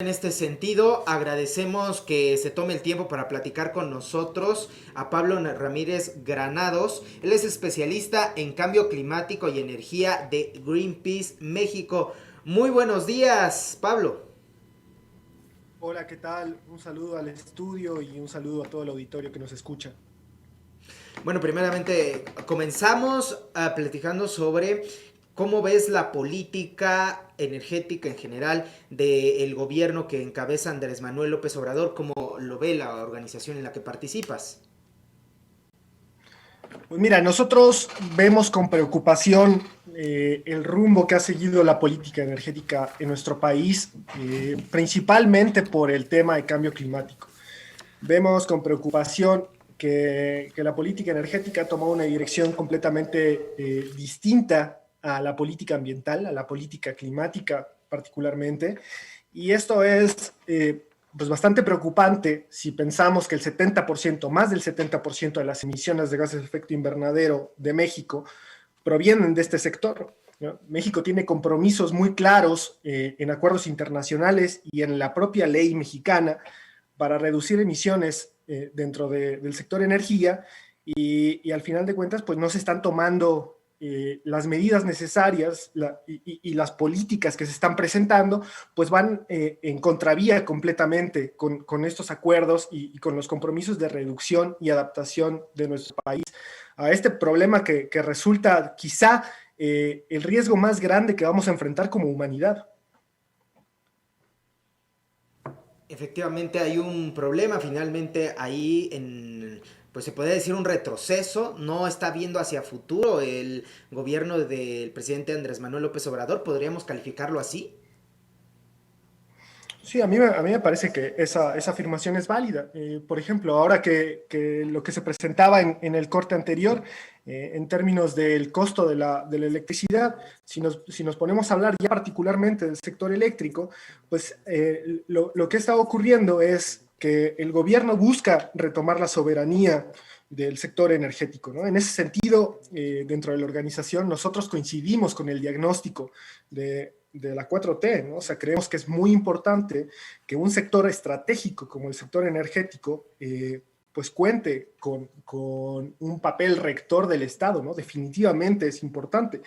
En este sentido, agradecemos que se tome el tiempo para platicar con nosotros a Pablo Ramírez Granados. Él es especialista en cambio climático y energía de Greenpeace México. Muy buenos días, Pablo. Hola, ¿qué tal? Un saludo al estudio y un saludo a todo el auditorio que nos escucha. Bueno, primeramente comenzamos platicando sobre cómo ves la política energética en general del gobierno que encabeza Andrés Manuel López Obrador, cómo lo ve la organización en la que participas. Pues mira, nosotros vemos con preocupación el rumbo que ha seguido la política energética en nuestro país, principalmente por el tema de cambio climático. Vemos con preocupación que la política energética ha tomado una dirección completamente distinta a la política ambiental, a la política climática particularmente, y esto es pues bastante preocupante si pensamos que el 70%, más del 70% de las emisiones de gases de efecto invernadero de México provienen de este sector, ¿no? México tiene compromisos muy claros en acuerdos internacionales y en la propia ley mexicana para reducir emisiones dentro del sector energía y al final de cuentas pues no se están tomando las medidas necesarias y las políticas que se están presentando, pues van en contravía completamente con estos acuerdos y con los compromisos de reducción y adaptación de nuestro país a este problema que resulta quizá el riesgo más grande que vamos a enfrentar como humanidad. Efectivamente hay un problema, finalmente ahí pues se puede decir un retroceso, no está viendo hacia futuro el gobierno del presidente Andrés Manuel López Obrador, podríamos calificarlo así. Sí, a mí me parece que esa afirmación es válida. Por ejemplo, ahora que lo que se presentaba en el corte anterior, en términos del costo de la electricidad, si nos ponemos a hablar ya particularmente del sector eléctrico, pues lo que está ocurriendo es que el gobierno busca retomar la soberanía del sector energético, ¿no? En ese sentido, dentro de la organización, nosotros coincidimos con el diagnóstico de la 4T, ¿no? O sea, creemos que es muy importante que un sector estratégico como el sector energético pues cuente con un papel rector del Estado, ¿no? Definitivamente es importante.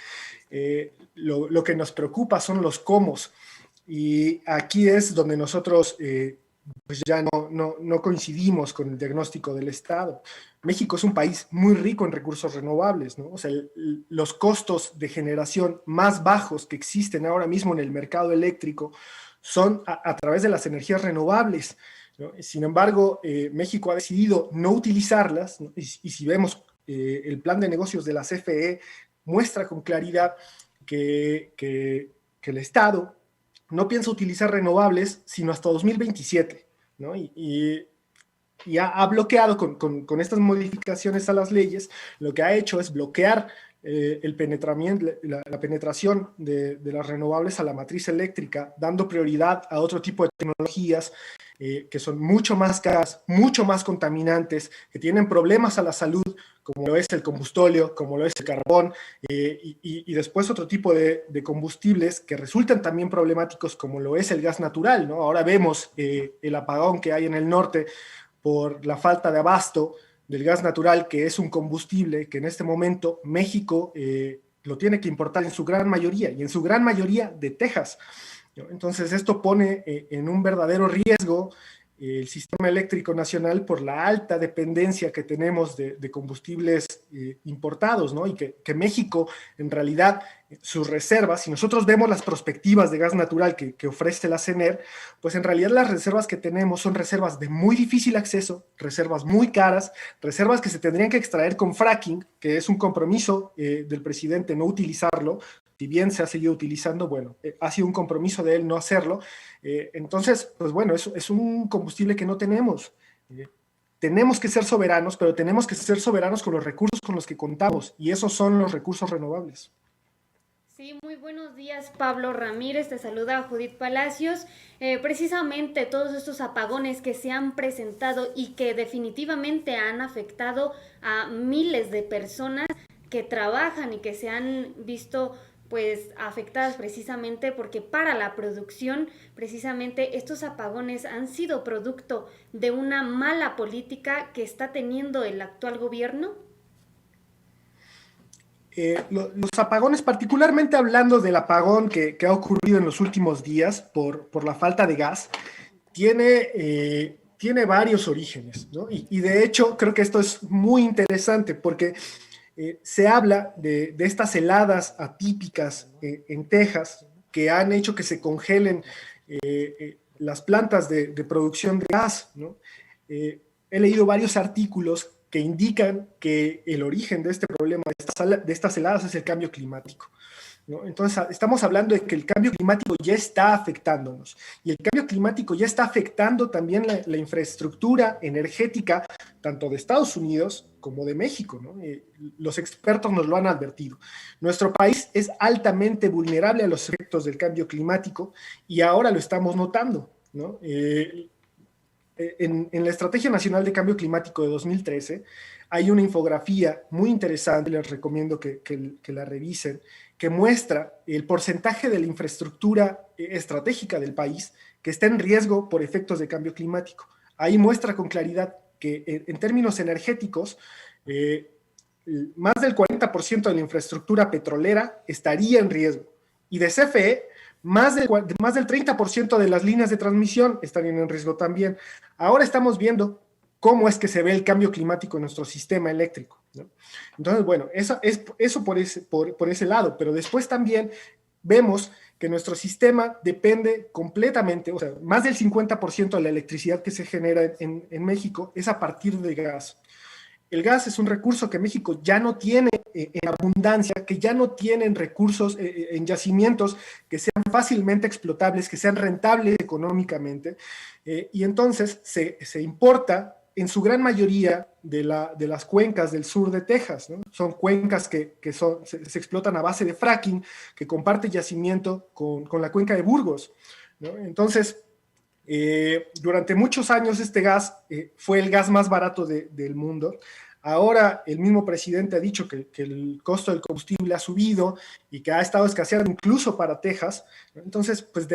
Lo que nos preocupa son los cómo, y aquí es donde nosotros pues ya no coincidimos con el diagnóstico del Estado. México es un país muy rico en recursos renovables, ¿no? O sea, los costos de generación más bajos que existen ahora mismo en el mercado eléctrico son a través de las energías renovables, ¿no? Sin embargo, México ha decidido no utilizarlas, ¿no? Y si vemos el plan de negocios de la CFE, muestra con claridad que el Estado no piensa utilizar renovables sino hasta 2027, ¿no? Y ha bloqueado con estas modificaciones a las leyes, lo que ha hecho es bloquear la penetración de las renovables a la matriz eléctrica, dando prioridad a otro tipo de tecnologías que son mucho más caras, mucho más contaminantes, que tienen problemas a la salud, como lo es el combustóleo, como lo es el carbón, y después otro tipo de combustibles que resultan también problemáticos, como lo es el gas natural, ¿no? Ahora vemos el apagón que hay en el norte por la falta de abasto del gas natural, que es un combustible que en este momento México lo tiene que importar en su gran mayoría, y en su gran mayoría de Texas. Entonces esto pone en un verdadero riesgo el sistema eléctrico nacional por la alta dependencia que tenemos de combustibles importados, ¿no? Y que México, en realidad, sus reservas, si nosotros vemos las perspectivas de gas natural que ofrece la CENER, pues en realidad las reservas que tenemos son reservas de muy difícil acceso, reservas muy caras, reservas que se tendrían que extraer con fracking, que es un compromiso del presidente no utilizarlo, si bien se ha seguido utilizando, bueno, ha sido un compromiso de él no hacerlo. Entonces, pues bueno, es un combustible que no tenemos. Tenemos que ser soberanos, pero tenemos que ser soberanos con los recursos con los que contamos, y esos son los recursos renovables. Sí, muy buenos días, Pablo Ramírez. Te saluda Judith Palacios. Precisamente todos estos apagones que se han presentado y que definitivamente han afectado a miles de personas que trabajan y que se han visto pues afectadas precisamente porque para la producción precisamente estos apagones han sido producto de una mala política que está teniendo el actual gobierno? Los apagones, particularmente hablando del apagón que ha ocurrido en los últimos días por la falta de gas, tiene varios orígenes, ¿no? Y de hecho creo que esto es muy interesante porque se habla de estas heladas atípicas en Texas que han hecho que se congelen las plantas de producción de gas, ¿no? He leído varios artículos que indican que el origen de este problema, de estas heladas, es el cambio climático, ¿no? Entonces, estamos hablando de que el cambio climático ya está afectándonos y el cambio climático ya está afectando también la infraestructura energética, tanto de Estados Unidos como de México, ¿no? Los expertos nos lo han advertido. Nuestro país es altamente vulnerable a los efectos del cambio climático y ahora lo estamos notando, ¿no? En la Estrategia Nacional de Cambio Climático de 2013 hay una infografía muy interesante, les recomiendo que la revisen, que muestra el porcentaje de la infraestructura estratégica del país que está en riesgo por efectos de cambio climático. Ahí muestra con claridad que en términos energéticos, más del 40% de la infraestructura petrolera estaría en riesgo. Y de CFE, más del 30% de las líneas de transmisión estarían en riesgo también. Ahora estamos viendo cómo es que se ve el cambio climático en nuestro sistema eléctrico, ¿no? Entonces, bueno, eso por ese lado, pero después también vemos que nuestro sistema depende completamente, o sea, más del 50% de la electricidad que se genera en México es a partir de gas. El gas es un recurso que México ya no tiene en abundancia, que ya no tienen recursos en yacimientos que sean fácilmente explotables, que sean rentables económicamente, y entonces se importa en su gran mayoría de las cuencas del sur de Texas, ¿no? Son cuencas que se explotan a base de fracking, que comparte yacimiento con la cuenca de Burgos, ¿no? Entonces, durante muchos años este gas fue el gas más barato del mundo. Ahora el mismo presidente ha dicho que el costo del combustible ha subido y que ha estado escaseando incluso para Texas. Entonces, pues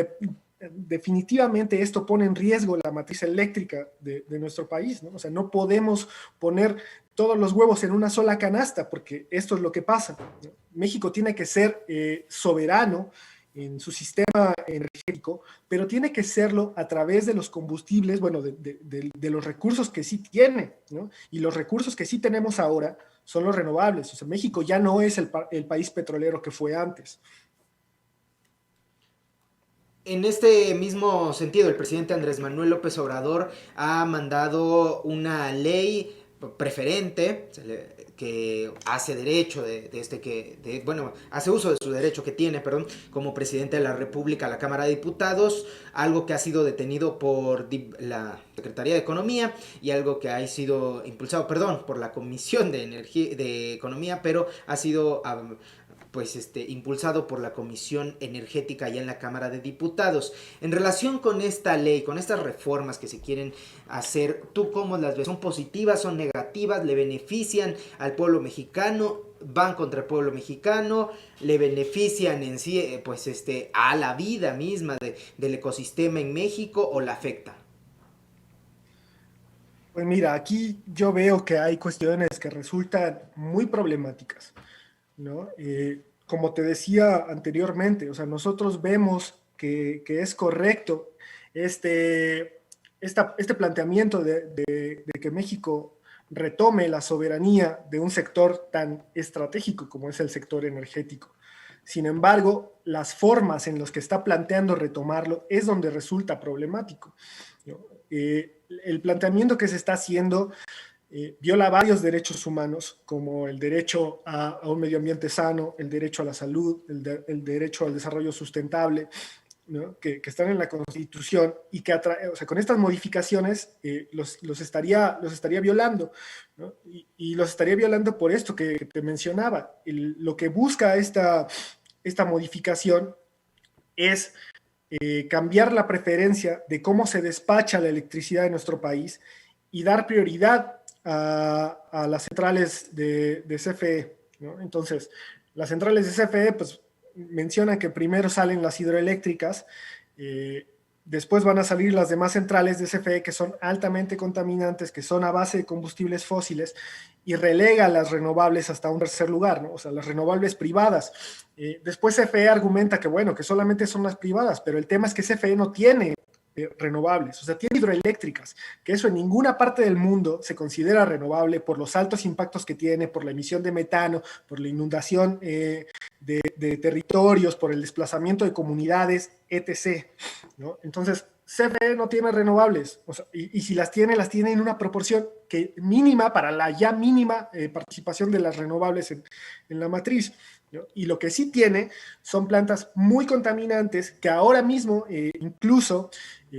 definitivamente esto pone en riesgo la matriz eléctrica de nuestro país, ¿no? O sea, no podemos poner todos los huevos en una sola canasta porque esto es lo que pasa, ¿no? México tiene que ser soberano en su sistema energético, pero tiene que serlo a través de los combustibles, bueno, de los recursos que sí tiene, ¿no? Y los recursos que sí tenemos ahora son los renovables. O sea, México ya no es el país petrolero que fue antes. En este mismo sentido, el presidente Andrés Manuel López Obrador ha mandado una ley preferente que hace derecho hace uso de su derecho que tiene, perdón, como presidente de la República a la Cámara de Diputados, algo que ha sido detenido por la Secretaría de Economía y algo que ha sido impulsado, perdón, por la Comisión de Economía, pero ha sido impulsado por la Comisión Energética allá en la Cámara de Diputados. En relación con esta ley, con estas reformas que se quieren hacer, ¿tú cómo las ves? ¿Son positivas, son negativas? ¿Le benefician al pueblo mexicano? ¿Van contra el pueblo mexicano? ¿Le benefician en sí, a la vida misma del ecosistema en México o la afecta? Pues mira, aquí yo veo que hay cuestiones que resultan muy problemáticas, ¿no? Como te decía anteriormente, o sea, nosotros vemos que es correcto este planteamiento de que México retome la soberanía de un sector tan estratégico como es el sector energético. Sin embargo, las formas en las que está planteando retomarlo es donde resulta problemático, ¿no? El planteamiento que se está haciendo viola varios derechos humanos, como el derecho a un medio ambiente sano, el derecho a la salud, el derecho al desarrollo sustentable, ¿no? Que están en la Constitución y que o sea, con estas modificaciones los estaría violando, ¿no? Y los estaría violando por esto que te mencionaba. Lo que busca esta modificación es cambiar la preferencia de cómo se despacha la electricidad en nuestro país y dar prioridad a las centrales de CFE, ¿no? Entonces, las centrales de CFE, pues mencionan que primero salen las hidroeléctricas, después van a salir las demás centrales de CFE que son altamente contaminantes, que son a base de combustibles fósiles, y relega las renovables hasta un tercer lugar, ¿no? O sea, las renovables privadas. Después CFE argumenta que, bueno, que solamente son las privadas, pero el tema es que CFE no tiene renovables, o sea, tiene hidroeléctricas, que eso en ninguna parte del mundo se considera renovable por los altos impactos que tiene, por la emisión de metano, por la inundación de territorios, por el desplazamiento de comunidades, etc., ¿no? Entonces, CFE no tiene renovables, o sea, y si las tiene en una proporción que mínima para la ya mínima participación de las renovables en la matriz, ¿no? Y lo que sí tiene son plantas muy contaminantes que ahora mismo, incluso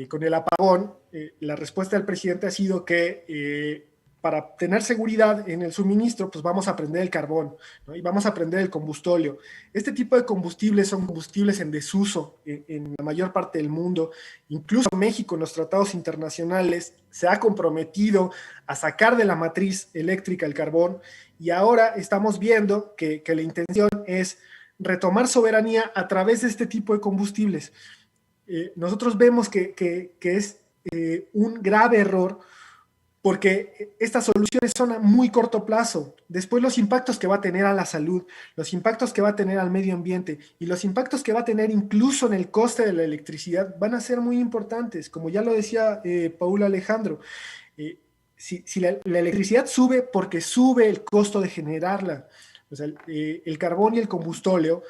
con el apagón, la respuesta del presidente ha sido que para tener seguridad en el suministro, pues vamos a prender el carbón, ¿no? Y vamos a prender el combustóleo. Este tipo de combustibles son combustibles en desuso en la mayor parte del mundo. Incluso México en los tratados internacionales se ha comprometido a sacar de la matriz eléctrica el carbón, y ahora estamos viendo que la intención es retomar soberanía a través de este tipo de combustibles. Nosotros vemos que es un grave error, porque estas soluciones son a muy corto plazo. Después los impactos que va a tener a la salud, los impactos que va a tener al medio ambiente y los impactos que va a tener incluso en el coste de la electricidad van a ser muy importantes. Como ya lo decía Paul Alejandro, si la electricidad sube porque sube el costo de generarla. O sea, el carbón y el combustóleo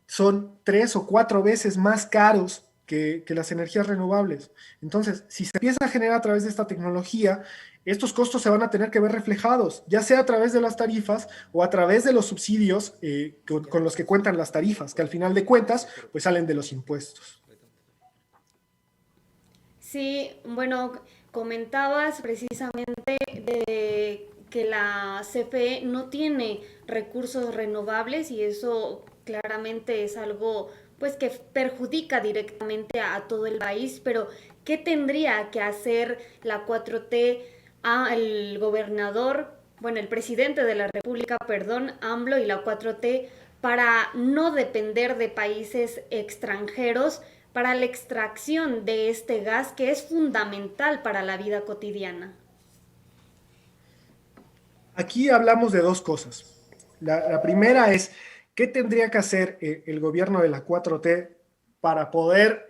son 3 o 4 veces más caros que las energías renovables. Entonces, si se empieza a generar a través de esta tecnología, estos costos se van a tener que ver reflejados, ya sea a través de las tarifas o a través de los subsidios con los que cuentan las tarifas, que al final de cuentas, pues salen de los impuestos. Sí, bueno, comentabas precisamente de que la CFE no tiene recursos renovables y eso claramente es algo pues que perjudica directamente a todo el país, pero ¿qué tendría que hacer la 4T al gobernador, bueno, el presidente de la República, perdón, AMLO y la 4T para no depender de países extranjeros para la extracción de este gas que es fundamental para la vida cotidiana? Aquí hablamos de dos cosas. La primera es, ¿qué tendría que hacer el gobierno de la 4T para poder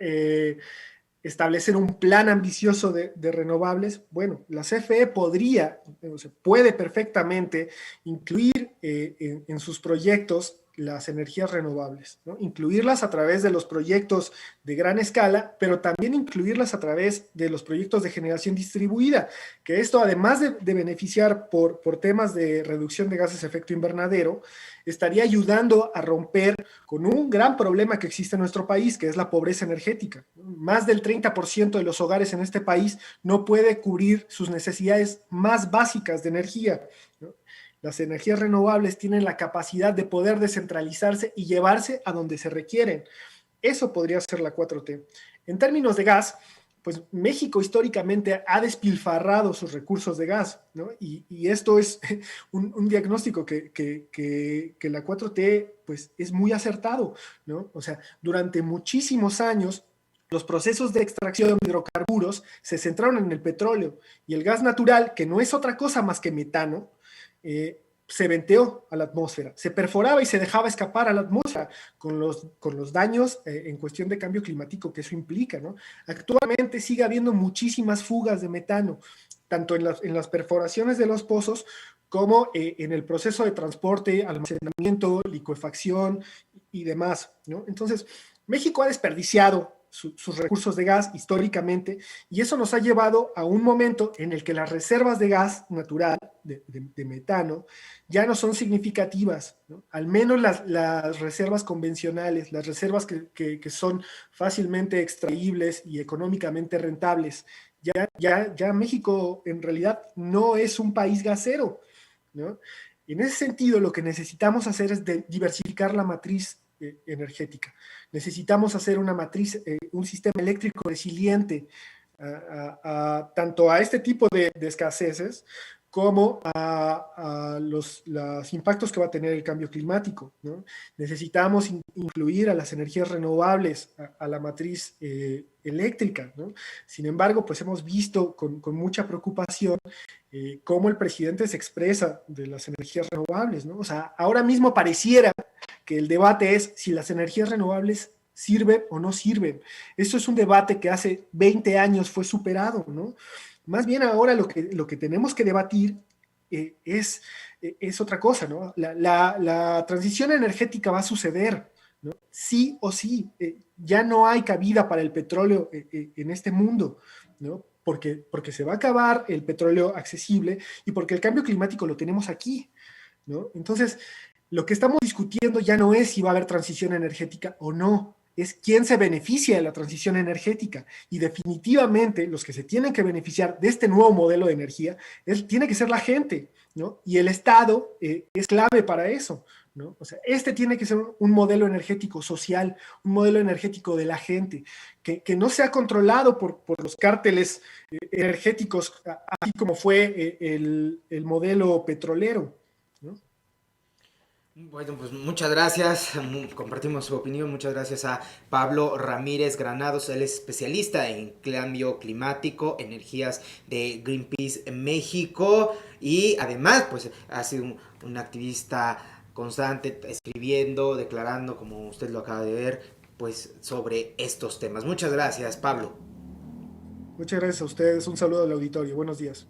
establecer un plan ambicioso de renovables? Bueno, la CFE puede perfectamente incluir en sus proyectos las energías renovables, ¿no? Incluirlas a través de los proyectos de gran escala, pero también incluirlas a través de los proyectos de generación distribuida, que esto además de beneficiar por temas de reducción de gases de efecto invernadero, estaría ayudando a romper con un gran problema que existe en nuestro país, que es la pobreza energética. Más del 30% de los hogares en este país no puede cubrir sus necesidades más básicas de energía, ¿no? Las energías renovables tienen la capacidad de poder descentralizarse y llevarse a donde se requieren. Eso podría ser la 4T. En términos de gas, pues México históricamente ha despilfarrado sus recursos de gas, ¿no? Y esto es un diagnóstico que la 4T pues, es muy acertado, ¿no? O sea, durante muchísimos años los procesos de extracción de hidrocarburos se centraron en el petróleo y el gas natural, que no es otra cosa más que metano, se venteó a la atmósfera, se perforaba y se dejaba escapar a la atmósfera con los daños en cuestión de cambio climático que eso implica, ¿no? Actualmente sigue habiendo muchísimas fugas de metano, tanto en las perforaciones de los pozos como en el proceso de transporte, almacenamiento, licuefacción y demás, ¿no? Entonces, México ha desperdiciado sus recursos de gas históricamente, y eso nos ha llevado a un momento en el que las reservas de gas natural, de metano, ya no son significativas, ¿no? Al menos las reservas convencionales, las reservas que son fácilmente extraíbles y económicamente rentables. Ya México en realidad no es un país gasero, ¿no? En ese sentido, lo que necesitamos hacer es diversificar la matriz energética. Necesitamos hacer una matriz, un sistema eléctrico resiliente tanto a este tipo de escaseces como a los impactos que va a tener el cambio climático, ¿no? Necesitamos incluir a las energías renovables a la matriz eléctrica, ¿no? Sin embargo, pues hemos visto con mucha preocupación cómo el presidente se expresa de las energías renovables, ¿no? O sea, ahora mismo pareciera que el debate es si las energías renovables sirven o no sirven. Esto es un debate que hace 20 años fue superado, ¿no? Más bien ahora lo que tenemos que debatir es otra cosa, ¿no? La transición energética va a suceder, ¿no? Sí o sí. Ya no hay cabida para el petróleo en este mundo, ¿no? Porque se va a acabar el petróleo accesible y porque el cambio climático lo tenemos aquí, ¿no? Entonces, lo que estamos discutiendo ya no es si va a haber transición energética o no, es quién se beneficia de la transición energética. Y definitivamente los que se tienen que beneficiar de este nuevo modelo de energía tiene que ser la gente, ¿no? Y el Estado es clave para eso, ¿no? O sea, este tiene que ser un modelo energético social, un modelo energético de la gente, que no sea controlado por los cárteles energéticos, así como fue el modelo petrolero, ¿no? Bueno, pues muchas gracias, compartimos su opinión, muchas gracias a Pablo Ramírez Granados, él es especialista en cambio climático, energías de Greenpeace en México y además pues ha sido un activista constante, escribiendo, declarando, como usted lo acaba de ver, pues sobre estos temas. Muchas gracias, Pablo. Muchas gracias a ustedes, un saludo al auditorio, buenos días.